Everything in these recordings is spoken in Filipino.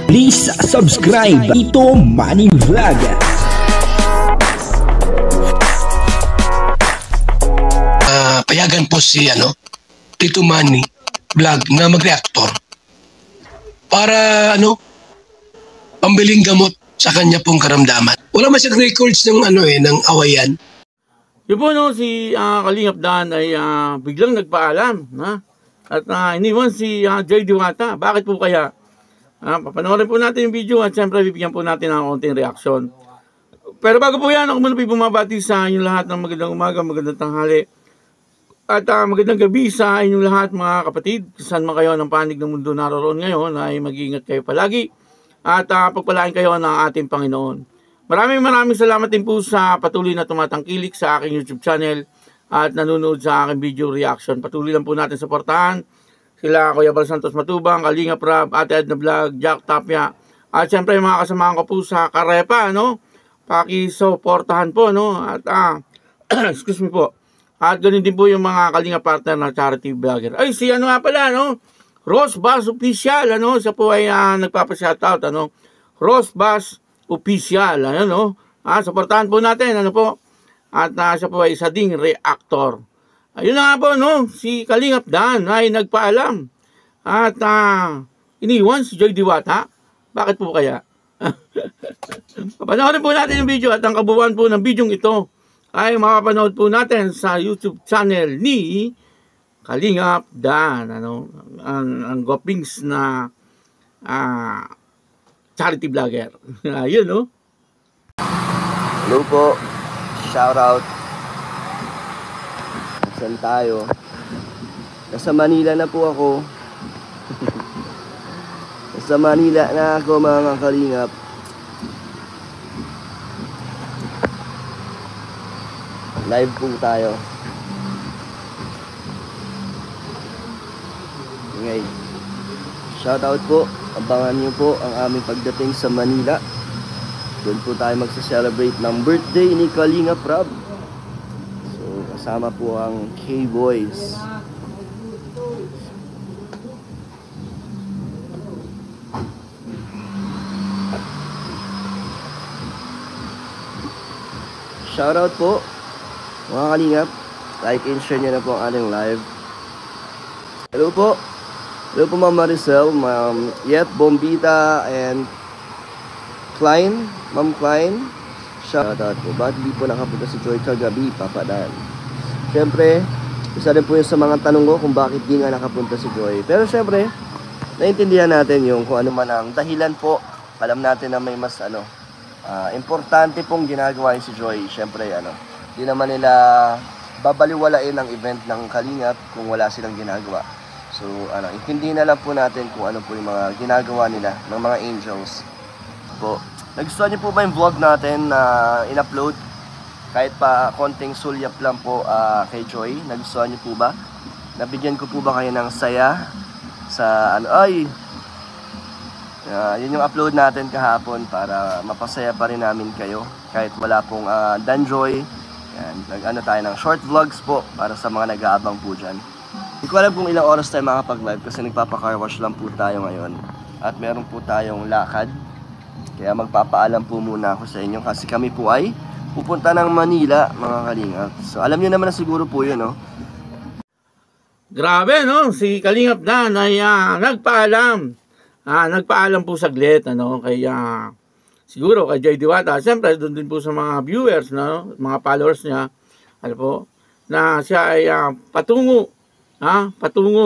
Please subscribe Tito Manny Vlog. Payagan po si Tito Manny Vlog na mag-reactor para pambiling gamot sa kanya pong karamdaman. Wala man siyang records ng ng awayan. Yun po si Kalingap Dan ay biglang nagpaalam at iniwan si Joy Diwata. Bakit po kaya? Papanoorin po natin yung video at siyempre bibigyan po natin ng konting reaksyon. Pero bago po yan, ako muna po bumabati sa inyong lahat ng magandang umaga, magandang tanghali at magandang gabi sa inyong lahat mga kapatid. Saan man kayo ng panig ng mundo naroon ngayon ay mag-iingat kayo palagi at pagpalain kayo ng ating Panginoon. Maraming salamat din po sa patuloy na tumatangkilik sa aking YouTube channel at nanonood sa aking video reaction. Patuloy lang po natin suportahan sila Kuya Bal Santos Matubang, Kalingap Rab, Ate Edna Vlog, Jack Tapia. At syempre mga kasamahan ko po sa Karepa, Paki-suportahan po, At excuse me po. At ganun din po yung mga Kalingap partner na charity vlogger. Ay, si nga pala, Rose Bass Official, Siya po ay nagpapa-shoutout, Rose Bass Official, suportahan po natin, At siya po ay isa ding reactor. Ayun na nga po, si Kalingap Dan ay nagpaalam at iniwan si Joy Diwata. Bakit po kaya? Papanoorin po natin yung video at ang kabuuan po ng video ito ay makapanood po natin sa YouTube channel ni Kalingap Dan, ang Gopings na charity vlogger. Ayun, Hello po, shout out. Saan tayo? Nasa Manila na po ako. Nasa Manila na ako mga Kalingap. Live po tayo. Okay. Shout out po. Abangan nyo po ang aming pagdating sa Manila. Doon po tayo magsa-celebrate ng birthday ni Kalingap Rab. Kasama po ang K-Boys. Shoutout po mga Kalingap. Like and share nyo na po ang ating live. Hello po. Hello po Ma'am Maricel, Ma'am Yet Bombita and Klein. Ma'am Klein. Shoutout po. Bakit hindi po nakapunta si Joy kagabi, Papa Dan? Siyempre, isa rin po yung sa mga tanong ko kung bakit di nga nakapunta si Joy. Pero siyempre, naintindihan natin yung kung ano man ang dahilan po. Alam natin na may mas importante pong ginagawa yung si Joy. Siyempre, di naman nila babaliwalain ang event ng Kalingap kung wala silang ginagawa. So, intindihin na lang po natin kung ano po yung mga ginagawa nila ng mga angels. Po, nagustuhan niyo po ba yung vlog natin na in-upload? Kahit pa konting sulyap lang po kay Joy. Nagustuhan niyo po ba? Nabigyan ko po ba kayo ng saya sa yun yung upload natin kahapon para mapasaya pa rin namin kayo kahit wala pong Dan Joy. Yan, tayo ng short vlogs po para sa mga nag-aabang po dyan. Hindi ko alam kung ilang oras tayo makapag-live kasi nagpapa-car wash lang po tayo ngayon at meron po tayong lakad. Kaya magpapaalam po muna ako sa inyo kasi kami po ay pupunta ng Manila, mga Kalingap. So, alam niyo naman na siguro po yun, Grabe, si Kalingap Dan ay nagpaalam. Nagpaalam po saglit, kaya siguro kay Joy Diwata. Siyempre, doon din po sa mga viewers, mga followers niya, na siya ay patungo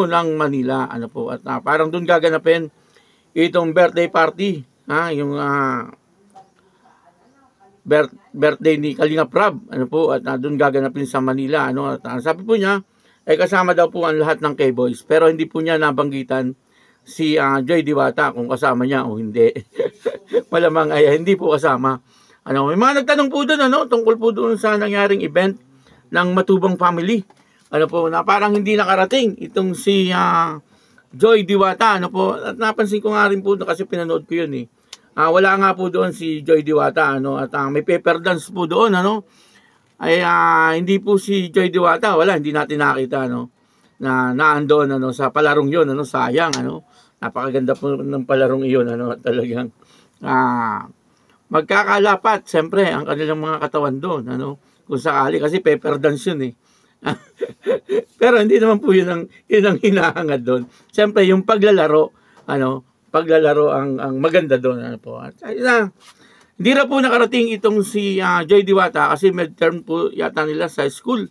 ng Manila, at parang doon gaganapin itong birthday party, yung birthday ni Kalingap Rab, at doon gaganapin sa Manila, at sabi po niya, ay kasama daw po ang lahat ng K-Boys, pero hindi po niya nabanggitan si Joy Diwata kung kasama niya o hindi. Malamang ay hindi po kasama. May mga nagtanong po doon, tungkol po doon sa nangyaring event ng Matubang Family, na parang hindi nakarating itong si Joy Diwata, at napansin ko nga rin po kasi pinanood ko yun, wala nga po doon si Joy Diwata, at may paper dance po doon, ay hindi po si Joy Diwata, hindi natin nakita, na naandun sa palarong yun, sayang, Napakaganda po ng palarong iyon, ano, talagang magkakalapat, siyempre, ang kanilang mga katawan doon, ano, kung sakali, kasi pepper dance yun eh. Pero hindi naman po yun ang hinahangad doon. Siyempre, yung paglalaro, ang maganda doon, ano po. At, hindi na po nakarating itong si Joy Diwata kasi midterm po yata nila sa school.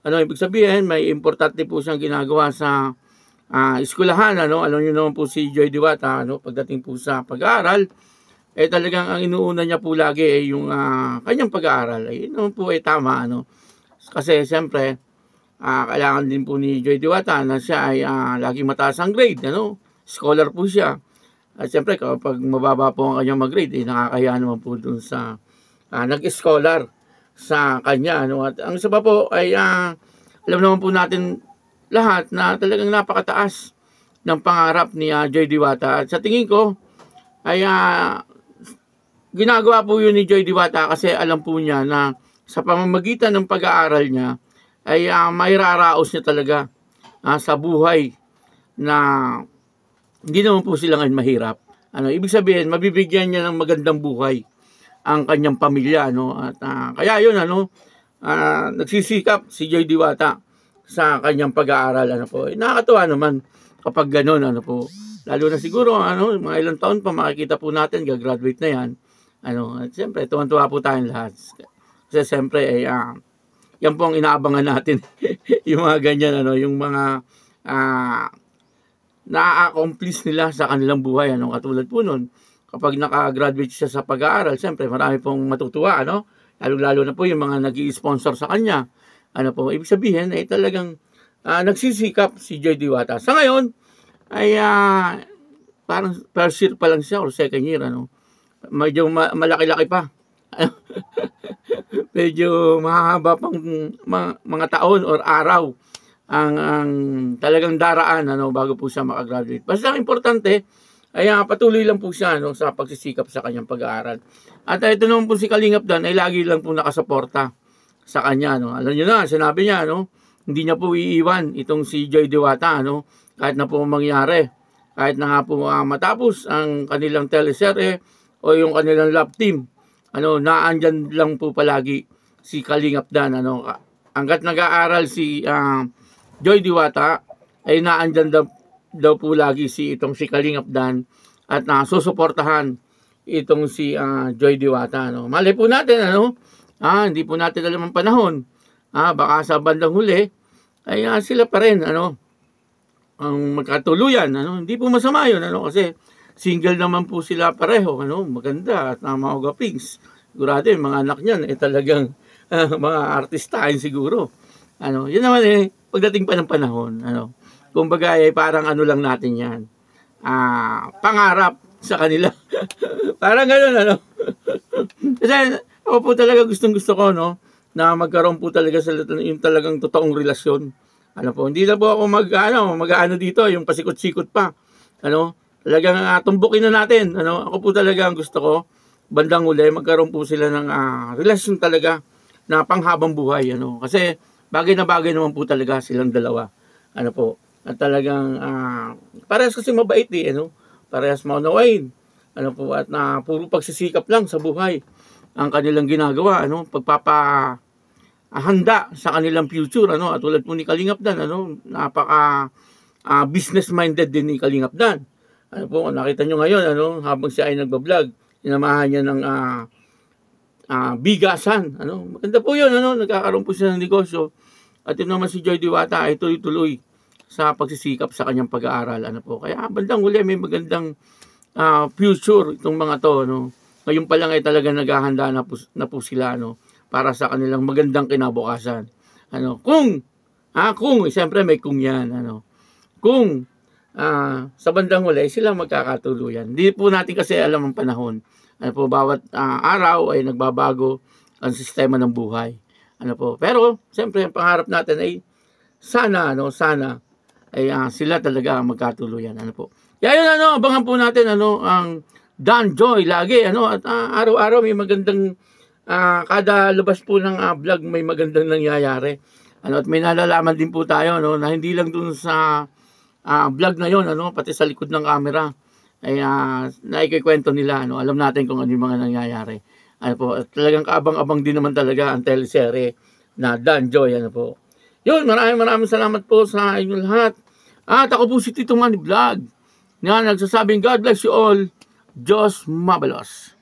Ano, ibig sabihin, may importante po siyang ginagawa sa eskwelahan, ano. Alam niyo naman po si Joy Diwata, ano, pagdating po sa pag-aaral, talagang ang inuuna niya po lagi ay yung kanyang pag-aaral. Yun naman po tama, ano. Kasi siyempre, kailangan din po ni Joy Diwata na siya ay laging mataas ang grade, ano. Scholar po siya. At siyempre, kapag mababa po ang kanyang mag-grade, nakakahiya naman po dun sa nag-scholar sa kanya, ano. At ang isa pa po ay alam naman po natin lahat na talagang napakataas ng pangarap ni Joy Diwata. At sa tingin ko ay ginagawa po yun ni Joy Diwata kasi alam po niya na sa pamamagitan ng pag-aaral niya ay mairaraos niya talaga sa buhay na hindi naman po sila ngayon mahirap. Ano, ibig sabihin, mabibigyan niya ng magandang buhay ang kanyang pamilya, ano. At kaya yun, ano, nagsisikap si Joy Diwata sa kanyang pag-aaral, ano po. Nakakatuwa naman kapag gano'n, ano po. Lalo na siguro, ano, mga ilang taon pa makikita po natin, gagraduate na yan. Ano, at siyempre, tuwan-tuwa po tayong lahat. Kasi siyempre, yan po ang inaabangan natin. Yung mga ganyan, ano, yung mga na-accomplish nila sa kanilang buhay, ano, katulad po nun. Kapag nakagraduate siya sa pag-aaral, siyempre, marami pong matutuwa, ano. Lalo na po yung mga nag-i-sponsor sa kanya. Ano po, ibig sabihin ay talagang nagsisikap si Joy Diwata. Sa ngayon ay parang first year pa lang siya or second year, ano. Medyo malaki-laki pa. Medyo mahaba pang mga taon or araw ang talagang daraan, ano, bago po siya makagraduate. Basta ang importante ay patuloy lang po siya, ano, sa pagsisikap sa kanyang pag-aaral. At ito naman po si Kalingap Dan ay lagi lang po nakasuporta sa kanya, no. Alam niyo na, sinabi niya, no, hindi niya po iiwan itong si Joy Diwata, no, kahit na po mangyari, kahit na nga po matapos ang kanilang teleserye o yung kanilang love team, ano, naandyan lang po palagi si Kalingap Dan, ano. Hanggat nag-aaral si Joy Diwata ay naandyan daw po lagi itong si Kalingap Dan at susuportahan itong si Joy Diwata, no. Malay po natin, ano, hindi po natin alam ang panahon. Baka sa bandang huli ay sila pa rin, ano, ang magkatuluyan, ano. Hindi po masama yun, ano, kasi single naman po sila pareho, ano, maganda at mga pings. Sigurado yung mga anak niyan talagang mga artistahin siguro. Ano, yun naman pagdating pa ng panahon, ano. Kumbaga ay parang ano lang natin yan. Pangarap sa kanila. Parang gano'n, ano. Kasi ako po talaga gustong-gusto ko, no, na magkaroon po talaga sa yung talagang totoong relasyon. Ano po, hindi na po ako mag-ano dito, yung pasikot-sikot pa. Ano, talagang tumbukin na natin. Ano, ako po talaga ang gusto ko, bandang uli, magkaroon po sila ng relasyon talaga na panghabang buhay. Ano, kasi bagay na bagay naman po talaga silang dalawa. Ano po, at talagang parehas kasi mabait ano, parehas maunawain. Ano po, at puro pagsisikap lang sa buhay ang kanilang ginagawa, ano, handa sa kanilang future, ano. At tulad po ni Kalingap Dan, ano, napaka business minded din ni Kalingap Dan. Ano po, nakita nyo ngayon, ano, habang siya ay nagba-vlog, sinamahan niya ng bigasan, ano. Maganda po 'yun, ano, nagkakaroon po siya ng negosyo. At yun naman si Joy Diwata ay tuloy-tuloy sa pagsisikap sa kanyang pag-aaral, ano po. Kaya bandang huli may magandang future itong mga to, no. Ngayon pa lang ay talaga naghahanda na po sila, no, para sa kanilang magandang kinabukasan. Ano, kung siyempre may kung yan, ano. Kung sa bandang huli sila magkakatuluyan. Hindi po natin kasi alam ang panahon. Ano po, bawat araw ay nagbabago ang sistema ng buhay. Ano po. Pero siyempre ang pangarap natin ay sana ay sila talaga magkatuluyan, ano po. Kaya yun, ano, abangan po natin, ano, ang Dan Joy lagi, ano, at araw-araw may magandang kada labas po ng vlog may magandang nangyayari. Ano, at may nalalaman din po tayo, no, na hindi lang dun sa vlog na yon, ano, pati sa likod ng camera ay naikikwento nila, ano, alam natin kung ano yung mga nangyayari. Ano po, at talagang kaabang-abang din naman talaga ang teleserye na Danjoy, ano po. Yun, maraming salamat po sa inyong lahat. At ako po si Tito Manny Vlog na nagsasabing God bless you all. Diyos mabalos.